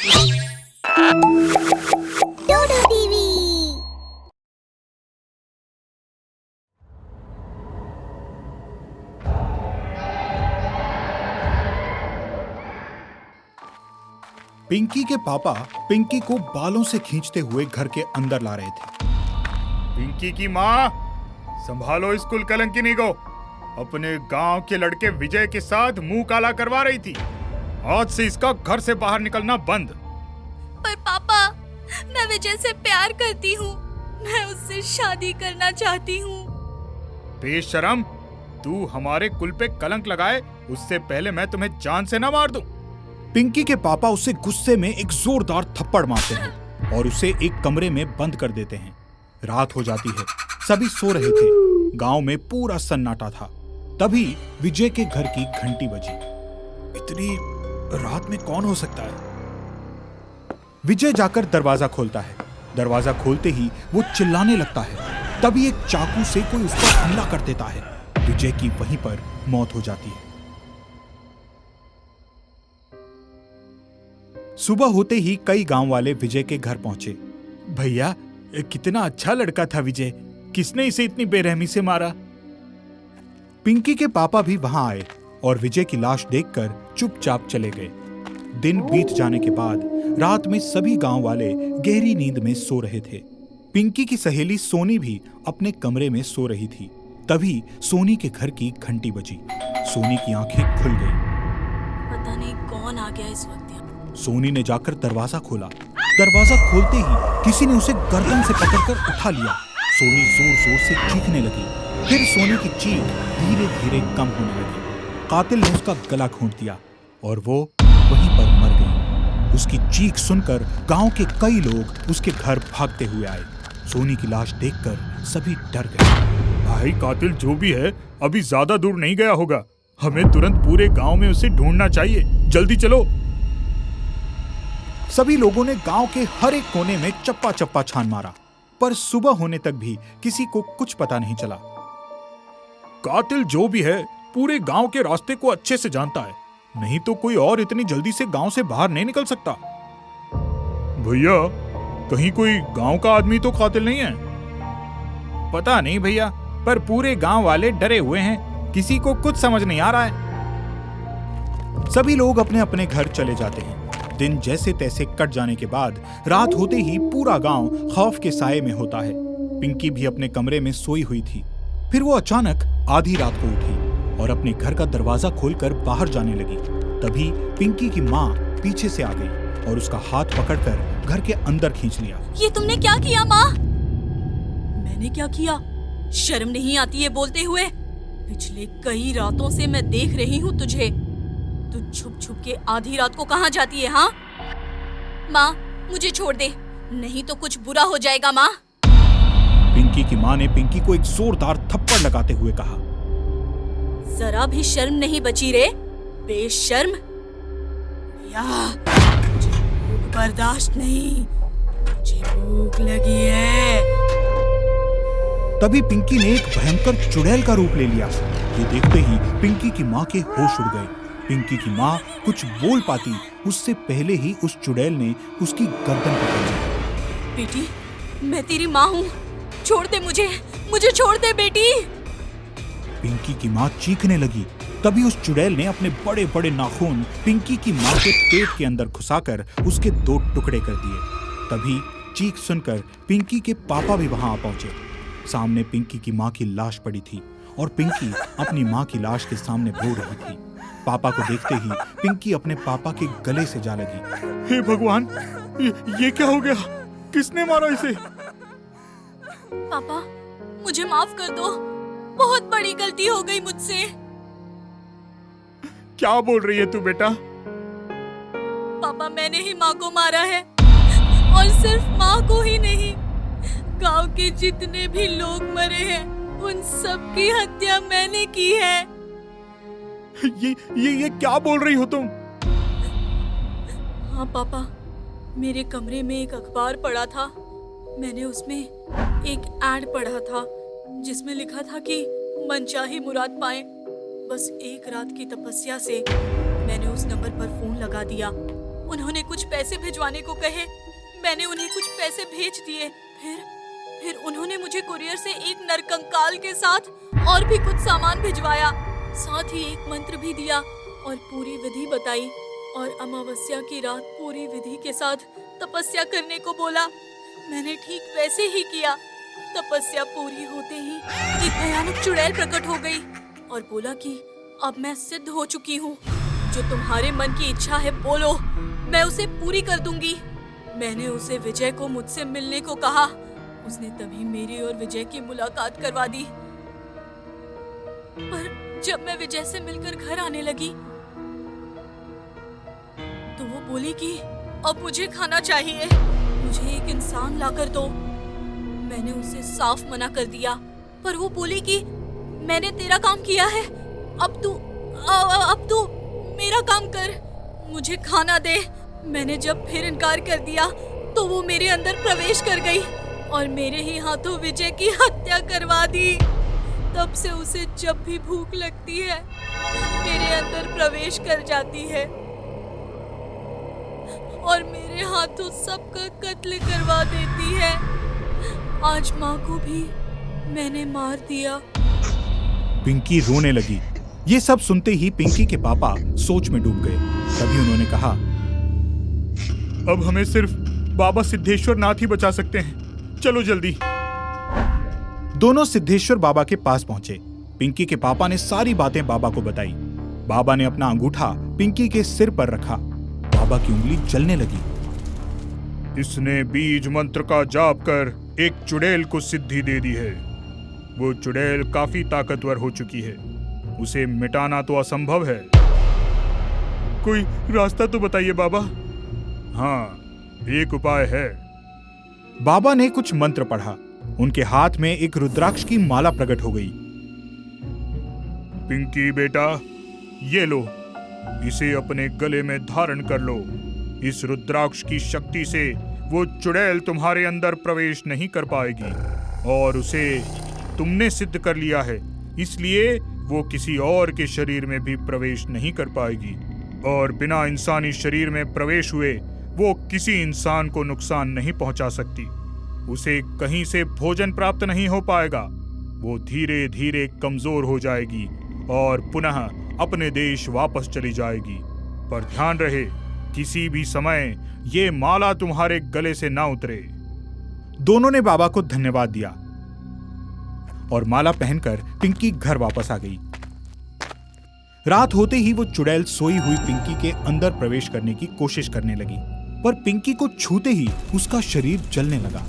डोडो TV. Pinky के पापा पिंकी को बालों से खींचते हुए घर के अंदर ला रहे थे। पिंकी की माँ, संभालो इस कुल कलंकिनी को। अपने गांव के लड़के विजय के साथ मुंह काला करवा रही थी। आज से इसका घर से बाहर निकलना बंद। पर पापा, मैं विजय से प्यार करती हूँ। मैं उससे शादी करना चाहती हूँ। बेशरम, तू हमारे कुल पे कलंक लगाए उससे पहले मैं तुम्हें जान से न मार दूं। पिंकी के पापा उसे गुस्से में एक जोरदार थप्पड़ मारते हैं और उसे एक कमरे में बंद कर देते हैं। रात हो जाती है, सभी सो रहे थे। गांव में पूरा सन्नाटा था। तभी विजय के घर की घंटी बजी। इतनी रात में कौन हो सकता है? विजय जाकर दरवाजा खोलता है। दरवाजा खोलते ही वो चिल्लाने लगता है। तभी एक चाकू से कोई उस पर हमला कर देता है। विजय की वहीं पर मौत हो जाती है। सुबह होते ही कई गांव वाले विजय के घर पहुंचे। भैया, कितना अच्छा लड़का था विजय, किसने इसे इतनी बेरहमी से मारा? पिंकी के पापा भी वहां आए और विजय की लाश देखकर चुपचाप चले गए। दिन बीत जाने के बाद रात में सभी गांव वाले गहरी नींद में सो रहे थे। पिंकी की सहेली सोनी भी अपने कमरे में सो रही थी। तभी सोनी के घर की घंटी बजी। सोनी की आंखें खुल गईं। पता नहीं कौन आ गया इस वक्त। सोनी ने जाकर दरवाजा खोला। दरवाजा खोलते ही किसी ने उसे गर्दन से पकड़कर उठा लिया। सोनी जोर जोर से चीखने लगी। फिर सोनी की चीख धीरे धीरे कम होने लगी। कातिल ने उसका गला घोंट दिया और वो वहीं पर मर गई। उसकी चीख सुनकर गांव के कई लोग उसके घर भागते हुए आए। सोनी की लाश देखकर सभी डर गए। भाई, कातिल जो भी है अभी ज्यादा दूर नहीं गया होगा। हमें तुरंत पूरे गांव में उसे ढूंढना चाहिए। जल्दी चलो। सभी लोगों ने गांव के हर एक कोने में चप्पा चप्पा छान मारा, पर सुबह होने तक भी किसी को कुछ पता नहीं चला। कातिल जो भी है पूरे गांव के रास्ते को अच्छे से जानता है, नहीं तो कोई और इतनी जल्दी से गांव से बाहर नहीं निकल सकता। भैया, कहीं कोई गांव का आदमी तो कातिल नहीं है? पता नहीं भैया, पर पूरे गांव वाले डरे हुए हैं। किसी को कुछ समझ नहीं आ रहा है। सभी लोग अपने अपने घर चले जाते हैं। दिन जैसे तैसे कट जाने के बाद रात होते ही पूरा गांव खौफ के साए में होता है। पिंकी भी अपने कमरे में सोई हुई थी। फिर वो अचानक आधी रात को उठी और अपने घर का दरवाजा खोलकर बाहर जाने लगी। तभी पिंकी की माँ पीछे से आ गई और उसका हाथ पकड़कर घर के अंदर खींच लिया। ये तुमने क्या किया माँ? मैंने क्या किया? शर्म नहीं आती है बोलते हुए? पिछले कई रातों से मैं देख रही हूँ तुझे। तू छुप छुप के आधी रात को कहाँ जाती है? हाँ माँ, मुझे छोड़ दे, नहीं तो कुछ बुरा हो जाएगा माँ। पिंकी की माँ ने पिंकी को एक जोरदार थप्पड़ लगाते हुए कहा, जरा भी शर्म नहीं बची रे, बेशर्म। मुझे भूख बर्दाश्त नहीं, मुझे भूख लगी है। तभी पिंकी ने एक भयंकर चुड़ैल का रूप ले लिया। ये देखते ही पिंकी की माँ के होश उड़ गए। पिंकी की माँ कुछ बोल पाती उससे पहले ही उस चुड़ैल ने उसकी गर्दन पकड़ ली। बेटी, मैं तेरी माँ हूँ, छोड़ दे मुझे, मुझे छोड़ दे बेटी। पिंकी की माँ चीखने लगी। तभी उस चुड़ैल ने अपने बड़े बड़े नाखून पिंकी की माँ के पेट के अंदर घुसाकर उसके 2 टुकड़े कर दिए। तभी चीख सुनकर पिंकी के पापा भी वहां आ पहुंचे। सामने पिंकी की माँ की लाश पड़ी थी और पिंकी अपनी माँ की लाश के सामने रो रही थी। पापा को देखते ही पिंकी अपने पापा के गले से जा लगी। हे भगवान, ये क्या हो गया? किसने मारा इसे? पापा, मुझे माफ कर दो, बहुत बड़ी गलती हो गई मुझसे। क्या बोल रही है तू बेटा? पापा, मैंने ही माँ को मारा है, और सिर्फ माँ को ही नहीं, गांव के जितने भी लोग मरे हैं उन सब की हत्या मैंने की है। ये क्या बोल रही हो तुम? हाँ पापा, मेरे कमरे में एक अखबार पड़ा था। मैंने उसमें एक ऐड पढ़ा था जिसमें लिखा था कि मनचाही मुराद पाएं। बस एक रात की तपस्या से मैंने उस नंबर पर फोन लगा दिया उन्होंने कुछ पैसे भिजवाने को कहे। मैंने उन्हें कुछ पैसे भेज दिए। फिर उन्होंने मुझे कुरियर से एक नरकंकाल के साथ और भी कुछ सामान भिजवाया। साथ ही एक मंत्र भी दिया और पूरी विधि बताई और अमावस्या की रात पूरी विधि के साथ तपस्या करने को बोला। मैंने ठीक वैसे ही किया। तपस्या पूरी होते ही एक भयानक चुड़ैल प्रकट हो गई और बोला कि अब मैं सिद्ध हो चुकी हूँ। जो तुम्हारे मन की इच्छा है बोलो, मैं उसे पूरी कर दूंगी। मैंने उसे विजय को मुझसे मिलने को कहा। उसने तभी मेरी और विजय की मुलाकात करवा दी। पर जब मैं विजय से मिलकर घर आने लगी तो वो बोली कि अब मुझे खाना चाहिए, मुझे एक इंसान लाकर दो। मैंने उसे साफ मना कर दिया, पर वो बोली कि मैंने तेरा काम किया है, अब तू मेरा काम कर, मुझे खाना दे। मैंने जब फिर इनकार कर दिया तो वो मेरे अंदर प्रवेश कर गई और मेरे ही हाथों विजय की हत्या करवा दी। तब से उसे जब भी भूख लगती है मेरे अंदर प्रवेश कर जाती है और मेरे हाथों सबका कत्ल करवा देती है। आज माँ को भी मैंने मार दिया। पिंकी रोने लगी। ये सब सुनते ही पिंकी के पापा सोच में डूब गए। तभी उन्होंने कहा, अब हमें सिर्फ बाबा सिद्धेश्वर नाथ ही बचा सकते हैं, चलो जल्दी। दोनों सिद्धेश्वर बाबा के पास पहुंचे। पिंकी के पापा ने सारी बातें बाबा को बताई। बाबा ने अपना अंगूठा पिंकी के सिर पर रखा। बाबा की उंगली जलने लगी। इसने बीज मंत्र का जाप कर एक चुड़ैल को सिद्धि दे दी है। वो चुड़ैल काफी ताकतवर हो चुकी है, उसे मिटाना तो असंभव है। कोई रास्ता तो बताइए बाबा। हाँ, एक उपाय है। बाबा ने कुछ मंत्र पढ़ा। उनके हाथ में एक रुद्राक्ष की माला प्रकट हो गई। पिंकी बेटा, ये लो, इसे अपने गले में धारण कर लो। इस रुद्राक्ष की शक्ति से वो चुड़ैल तुम्हारे अंदर प्रवेश नहीं कर पाएगी और उसे तुमने सिद्ध कर लिया है, इसलिए वो किसी और के शरीर में भी प्रवेश नहीं कर पाएगी और बिना इंसानी शरीर में प्रवेश हुए वो किसी इंसान को नुकसान नहीं पहुंचा सकती। उसे कहीं से भोजन प्राप्त नहीं हो पाएगा। वो धीरे धीरे कमजोर हो जाएगी और पुनः अपने देश वापस चली जाएगी। पर ध्यान रहे, किसी भी समय ये माला तुम्हारे गले से ना उतरे। दोनों ने बाबा को धन्यवाद दिया और माला पहनकर पिंकी घर वापस आ गई। रात होते ही वो चुड़ैल सोई हुई पिंकी के अंदर प्रवेश करने की कोशिश करने लगी, पर पिंकी को छूते ही उसका शरीर जलने लगा।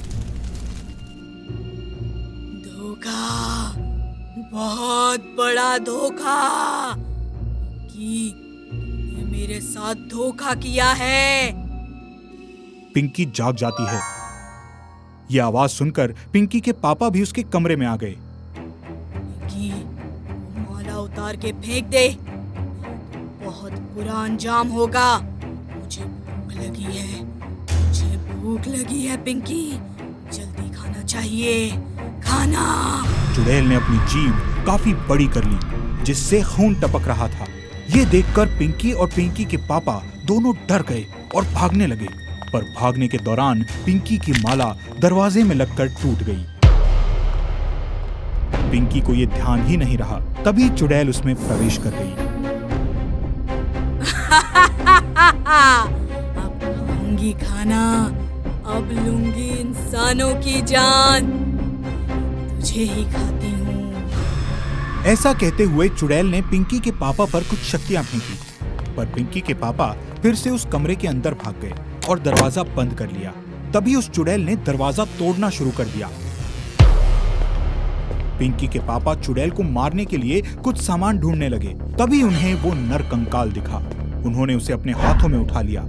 धोखा, बहुत बड़ा धोखा कि ये मेरे साथ धोखा किया है। पिंकी जाग जाती है। यह आवाज सुनकर पिंकी के पापा भी उसके कमरे में आ गए। कि माला उतार के फेंक दे, बहुत बुरा अंजाम होगा। मुझे भूख लगी है, मुझे भूख लगी है पिंकी, जल्दी खाना चाहिए, खाना। चुड़ैल ने अपनी जीभ काफी बड़ी कर ली, जिससे खून टपक रहा था। ये देखकर पिंकी और पिंकी के पापा दोनों डर गए और भागने लगे, पर भागने के दौरान पिंकी की माला दरवाजे में लगकर टूट गई। पिंकी को ये ध्यान ही नहीं रहा, तभी चुड़ैल उसमें प्रवेश कर गई। अब खाऊंगी खाना, अब लूंगी इंसानों की जान, तुझे ही खाती हूँ। ऐसा कहते हुए चुड़ैल ने पिंकी के पापा पर कुछ शक्तियां फेंकी, पर पिंकी के पापा फिर से उस कमरे के अंदर भाग गए और दरवाजा बंद कर लिया। तभी उस चुड़ैल ने दरवाजा तोड़ना शुरू कर दिया। पिंकी के पापा चुड़ैल को मारने के लिए कुछ सामान ढूंढने लगे। तभी उन्हें वो नरकंकाल दिखा। उन्होंने उसे अपने हाथों में उठा लिया।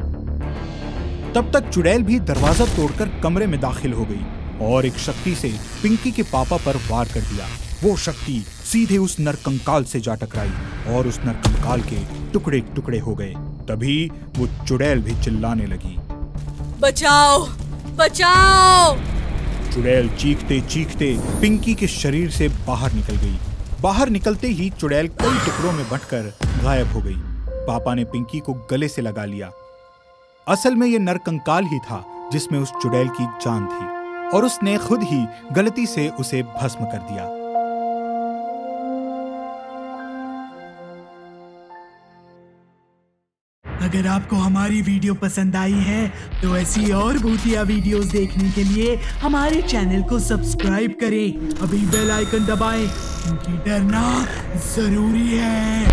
तब तक चुड़ैल भी दरवाजा तोड़कर कमरे में दाखिल हो गई और एक शक्ति से पिंकी के पापा पर वार कर दिया। वो शक्ति सीधे उस नरकंकाल से जा टकराई और उस नरकंकाल के टुकड़े टुकड़े हो गए। तभी वो चुड़ैल भी चिल्लाने लगी, बचाओ, बचाओ। चुड़ैल चीखते चीखते पिंकी के शरीर से बाहर निकल गई। बाहर निकलते ही चुड़ैल कई टुकड़ों में बंटकर गायब हो गई। पापा ने पिंकी को गले से लगा लिया। असल में ये नरकंकाल ही था जिसमें उस चुड़ैल की जान थी और उसने खुद ही गलती से उसे भस्म कर दिया। अगर आपको हमारी वीडियो पसंद आई है तो ऐसी और भूतिया वीडियोस देखने के लिए हमारे चैनल को सब्सक्राइब करें, अभी बेल आइकन दबाएं क्योंकि डरना जरूरी है।